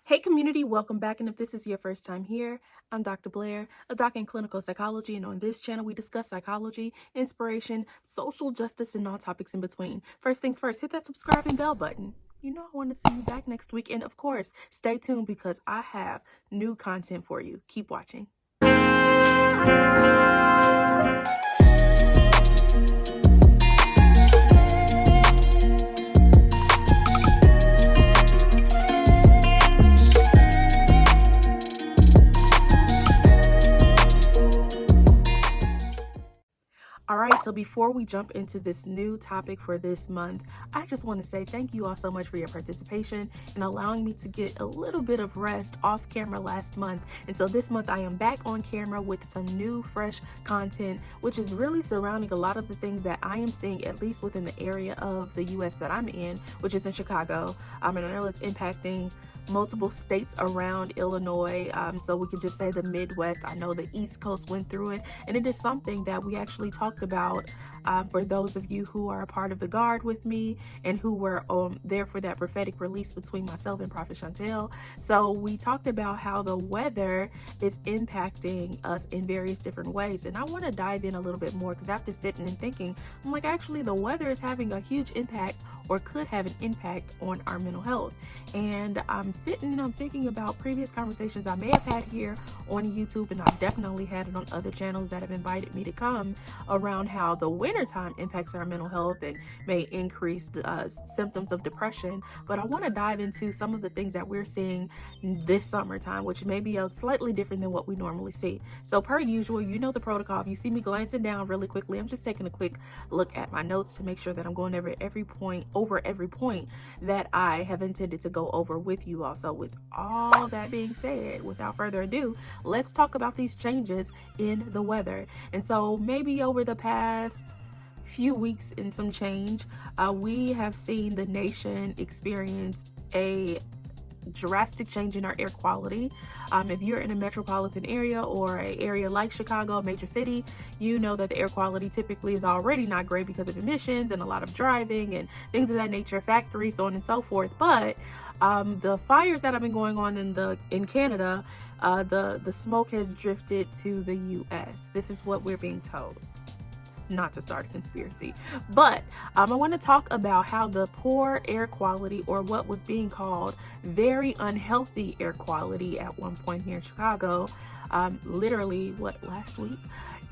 Hey community, welcome back. And if this is your first time here, I'm Dr. Blaire, a doc in clinical psychology. And on this channel, we discuss psychology, inspiration, social justice, and all topics in between. First things first, hit that subscribe and bell button. You know, I want to see you back next week. And of course, stay tuned because I have new content for you. Keep watching. All right, so before we jump into this new topic for this month, I just want to say thank you all so much for your participation and allowing me to get a little bit of rest off camera last month. And so this month I am back on camera with some new, fresh content, which is really surrounding a lot of the things that I am seeing, at least within the area of the US that I'm in, which is in Chicago. And I know it's impacting multiple states around Illinois. So we could just say the Midwest. I know the East Coast went through it, and it is something that we actually talked about for those of you who are a part of the guard with me and who were there for that prophetic release between myself and Prophet Chantel. So we talked about how the weather is impacting us in various different ways. And I want to dive in a little bit more because after sitting and thinking, I'm like, actually, the weather is having a huge impact or could have an impact on our mental health. And I'm sitting and I'm thinking about previous conversations I may have had here on YouTube, and I've definitely had it on other channels that have invited me to come around how the wintertime impacts our mental health and may increase symptoms of depression. But I want to dive into some of the things that we're seeing this summertime, which may be slightly different than what we normally see. So per usual, you know the protocol. If you see me glancing down really quickly, I'm just taking a quick look at my notes to make sure that I'm going over every point that I have intended to go over with you all. So with all that being said, without further ado, let's talk about these changes in the weather. And so maybe over the past few weeks and some change, we have seen the nation experience a drastic change in our air quality. If you're in a metropolitan area or an area like Chicago, a major city, you know that the air quality typically is already not great because of emissions and a lot of driving and things of that nature, factories, so on and so forth. But the fires that have been going on in Canada, the smoke has drifted to the US. This is what we're being told. Not to start a conspiracy, but I want to talk about how the poor air quality, or what was being called very unhealthy air quality at one point here in Chicago, literally last week,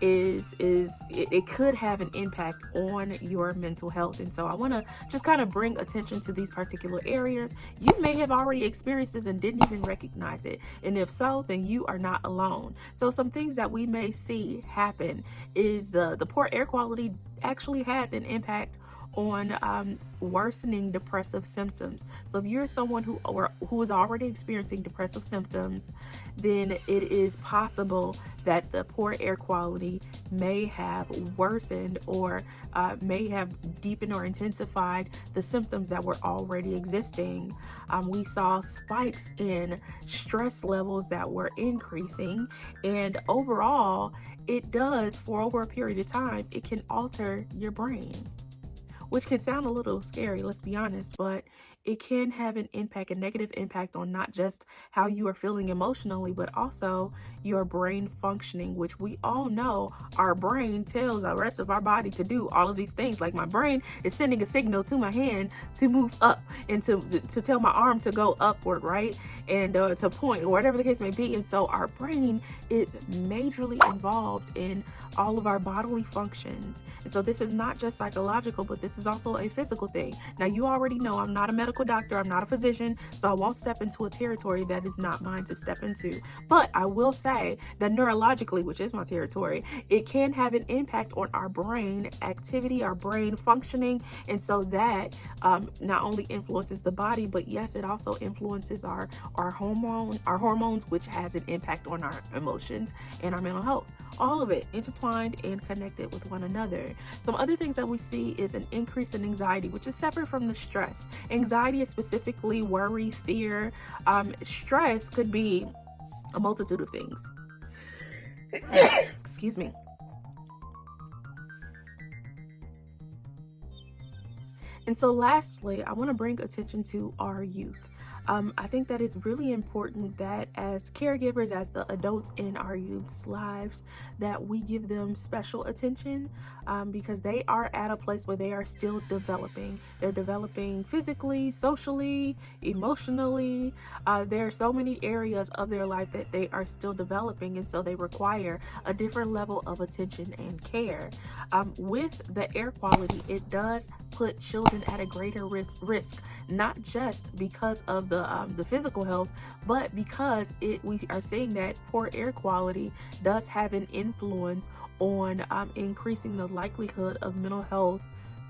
it could have an impact on your mental health. And so I want to just kind of bring attention to these particular areas. You may have already experienced this and didn't even recognize it, and if so, then you are not alone. So some things that we may see happen is the poor air quality actually has an impact on worsening depressive symptoms. So if you're someone who is already experiencing depressive symptoms, then it is possible that the poor air quality may have worsened or may have deepened or intensified the symptoms that were already existing. We saw spikes in stress levels that were increasing, and overall, it does, for over a period of time, it can alter your brain, which can sound a little scary, let's be honest, but it can have an impact, a negative impact on not just how you are feeling emotionally, but also your brain functioning, which we all know our brain tells the rest of our body to do all of these things. Like my brain is sending a signal to my hand to move up and to tell my arm to go upward, right? And to point, or whatever the case may be. And so our brain is majorly involved in all of our bodily functions. And so this is not just psychological, but this is also a physical thing. Now, you already know I'm not a medical doctor, I'm not a physician, so I won't step into a territory that is not mine to step into. But I will say that neurologically, which is my territory, it can have an impact on our brain activity, our brain functioning. And so that not only influences the body, but yes, it also influences our hormones, which has an impact on our emotions and our mental health. All of it intertwined and connected with one another. Some other things that we see is an increase in anxiety, which is separate from the stress. Anxiety is specifically worry, fear. Stress could be a multitude of things. Excuse me. And so lastly, I want to bring attention to our youth. I think that it's really important that as caregivers, as the adults in our youth's lives, that we give them special attention, because they are at a place where they are still developing. They're developing physically, socially, emotionally. There are so many areas of their life that they are still developing, and so they require a different level of attention and care. With the air quality, it does put children at a greater risk, not just because of the physical health, but because we are seeing that poor air quality does have an influence on increasing the likelihood of mental health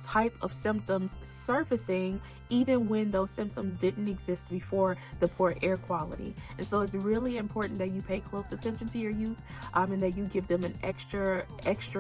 type of symptoms surfacing, even when those symptoms didn't exist before the poor air quality. And so it's really important that you pay close attention to your youth, and that you give them an extra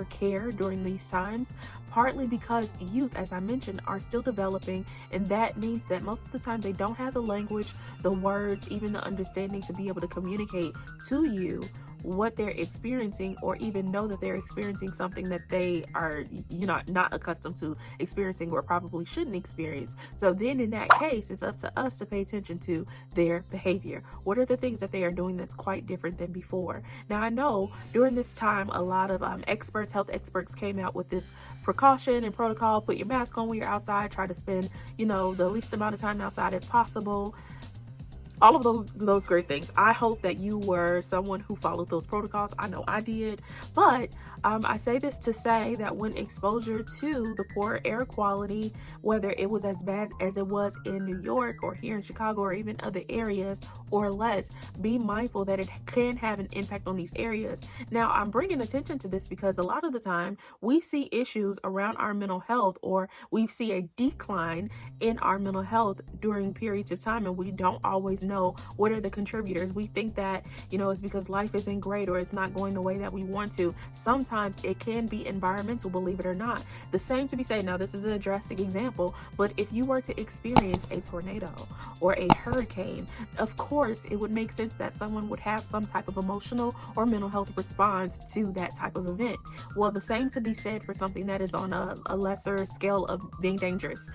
care during these times, partly because youth, as I mentioned, are still developing, and that means that most of the time they don't have the language, the words, even the understanding to be able to communicate to you what they're experiencing, or even know that they're experiencing something that they are, not accustomed to experiencing, or probably shouldn't experience. So then in that case, it's up to us to pay attention to their behavior. What are the things that they are doing that's quite different than before? Now, I know during this time, a lot of health experts came out with this precaution and protocol: put your mask on when you're outside, try to spend, the least amount of time outside if possible. All of those great things. I hope that you were someone who followed those protocols. I know I did. But I say this to say that when exposure to the poor air quality, whether it was as bad as it was in New York or here in Chicago or even other areas or less, be mindful that it can have an impact on these areas. Now, I'm bringing attention to this because a lot of the time we see issues around our mental health, or we see a decline in our mental health during periods of time, and we don't always know what are the contributors. We think that, it's because life isn't great or it's not going the way that we want to. Sometimes it can be environmental, believe it or not. The same to be said. Now, this is a drastic example, but if you were to experience a tornado or a hurricane, of course, it would make sense that someone would have some type of emotional or mental health response to that type of event. Well, the same to be said for something that is on a lesser scale of being dangerous.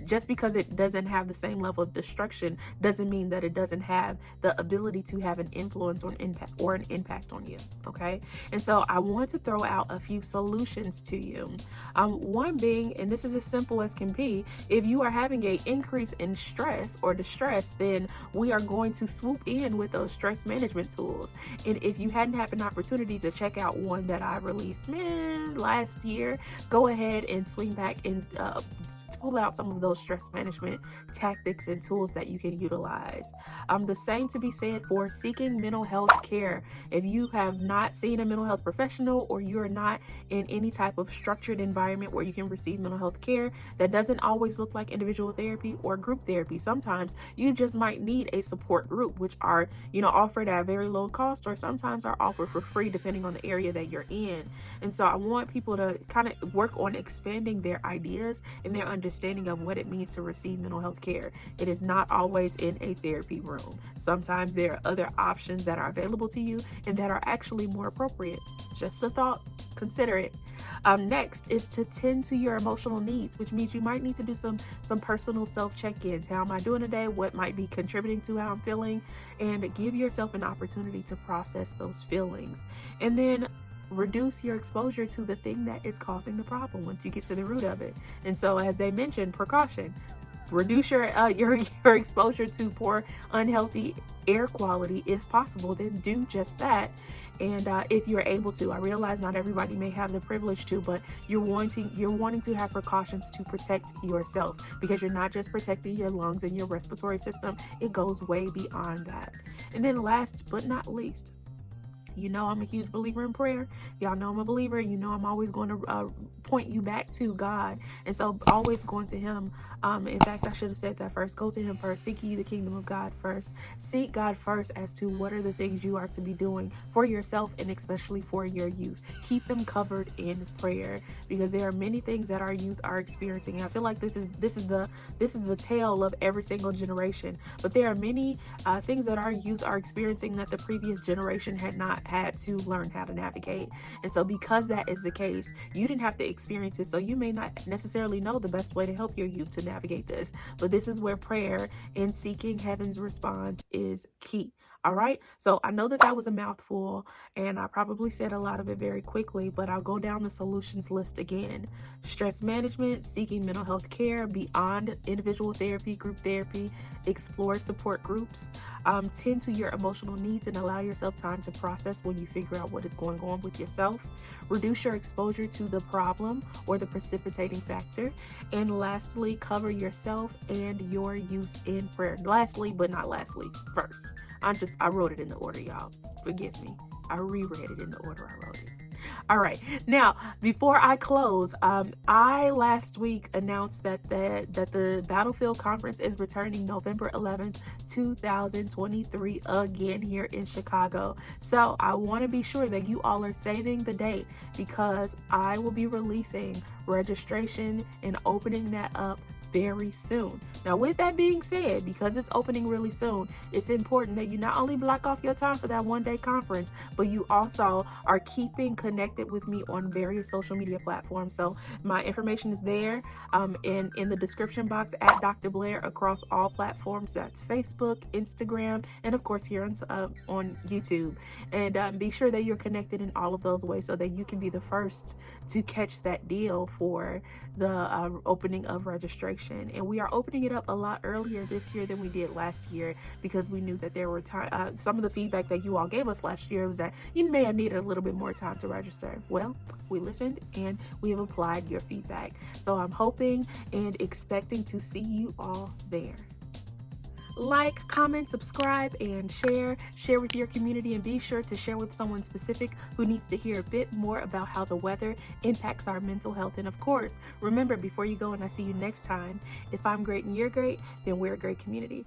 Just because it doesn't have the same level of destruction doesn't mean that it doesn't have the ability to have an influence or an impact on you. Okay. And so I want to throw out a few solutions to you. One being, and this is as simple as can be, if you are having an increase in stress or distress, then we are going to swoop in with those stress management tools. And if you hadn't had an opportunity to check out one that I released last year, go ahead and swing back and pull out some of those stress management tactics and tools that you can utilize. The same to be said for seeking mental health care. If you have not seen a mental health professional, or you're not in any type of structured environment where you can receive mental health care, that doesn't always look like individual therapy or group therapy. Sometimes you just might need a support group, which are, offered at a very low cost, or sometimes are offered for free depending on the area that you're in. And so I want people to kind of work on expanding their ideas and their understanding of what it means to receive mental health care. It is not always in a therapy room. Sometimes there are other options that are available to you and that are actually more appropriate. Just a thought, consider it. Next is to tend to your emotional needs, which means you might need to do some personal self check-ins. How am I doing today? What might be contributing to how I'm feeling? And give yourself an opportunity to process those feelings. And then reduce your exposure to the thing that is causing the problem once you get to the root of it. And so, as they mentioned, precaution. Reduce your exposure to poor, unhealthy air quality if possible. Then do just that. And if you're able to, I realize not everybody may have the privilege to, but you're wanting to have precautions to protect yourself, because you're not just protecting your lungs and your respiratory system. It goes way beyond that. And then last but not least, I'm a huge believer in prayer. Y'all know I'm a believer. I'm always going to point you back to God. And so always going to Him. In fact, I should have said that first. Go to Him first. Seek ye the kingdom of God first. Seek God first as to what are the things you are to be doing for yourself, and especially for your youth. Keep them covered in prayer, because there are many things that our youth are experiencing. I feel like this is the tale of every single generation. But there are many things that our youth are experiencing that the previous generation had not had to learn how to navigate. And so because that is the case, you didn't have to experience it, so you may not necessarily know the best way to help your youth to navigate this. But this is where prayer and seeking heaven's response is key. All right. So I know that that was a mouthful and I probably said a lot of it very quickly, but I'll go down the solutions list again. Stress management, seeking mental health care beyond individual therapy, group therapy, explore support groups, tend to your emotional needs and allow yourself time to process when you figure out what is going on with yourself. Reduce your exposure to the problem or the precipitating factor. And lastly, cover yourself and your youth in prayer. Lastly, but not lastly, first. I wrote it in the order, y'all. Forgive me. I reread it in the order I wrote it. All right. Now, before I close, I last week announced that the Battlefield Conference is returning November 11th, 2023 again here in Chicago. So I want to be sure that you all are saving the date because I will be releasing registration and opening that up very soon. Now, with that being said, because it's opening really soon, it's important that you not only block off your time for that one-day conference, but you also are keeping connected with me on various social media platforms. So my information is there in the description box at Dr. Blaire across all platforms. That's Facebook, Instagram, and of course here on YouTube. And be sure that you're connected in all of those ways so that you can be the first to catch that deal for the opening of registration. And we are opening it up a lot earlier this year than we did last year because we knew that there were some of the feedback that you all gave us last year was that you may have needed a little bit more time to register. Well, we listened and we have applied your feedback. So I'm hoping and expecting to see you all there. Like, comment, subscribe, and share with your community, and be sure to share with someone specific who needs to hear a bit more about how the weather impacts our mental health. And of course, remember, before you go and I see you next time, if I'm great and you're great, then we're a great community.